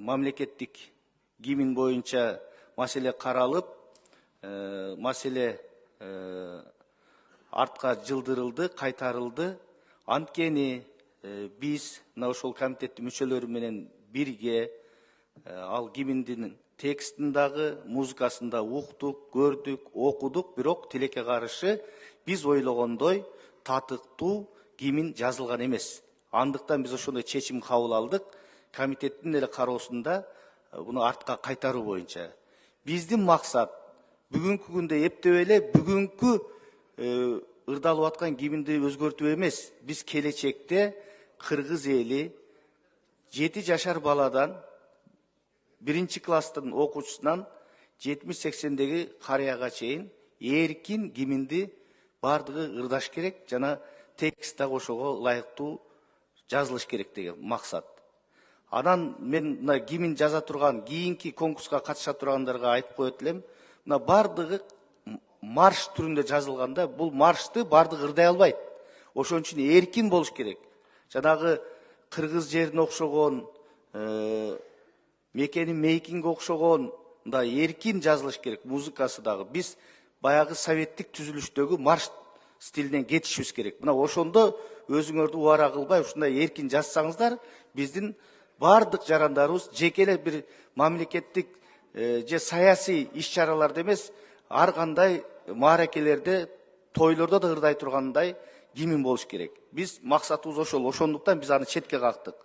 мамлекеттик гимн боюнча маселе каралып, маселе артка жылдырылды, кайтарылды. Анткени биз мына ошол комитеттин мүчөлөрү менен бирге ал гимндин текстин дагы, музыкасын да уктук, көрдүк, окудук, бирок тилекке каршы биз ойлогондой татыктуу гимн жазылган эмес. Андыктан биз ошондой чечим кабыл алдык. Комитеттин эле кароосунда буну артка кайтаруу боюнча. Биздин максат бүгүнкү күндө эптеп эле бүгүнкү ырдалып аткан гимнди өзгөртүү эмес. Биз келечекте кыргыз эли 7 жашар баладан 1-класстын окуучусунан 70-80деги карыяга чейин эркин гимнди бардыгы ырдаш керек жана текст дагы ошого ылайыктуу жазылыш керек деген максат. Анан мен мына гимн жаза турган, кийинки конкурска катыша тургандарга айтып коет элем. Мына бардыгы марш түрүндө жазылганда, бул маршты бардыгы ырдай албайт. Ошон үчүн эркин болуш керек. Жанагы кыргыз жерине окшогон, мекени мейкинге окшогон да эркин жазылыш керек. Музыкасы дагы. Биз баягы советтик түзүлүштөгү марш стилинен кетишибиз керек. Мына ошондо өзүңөрдү убара кылбай, ушундай эркин жазсаңыздар, биздин бардык жарандарыбыз жеке эле бир мамлекеттик же саясий иш-чараларда эмес, ар кандай мааракелерде, тойлордо да ырдай тургандай гимн болуш керек. Биз максатыбыз ошол. Ошондуктан биз аны четке кактык.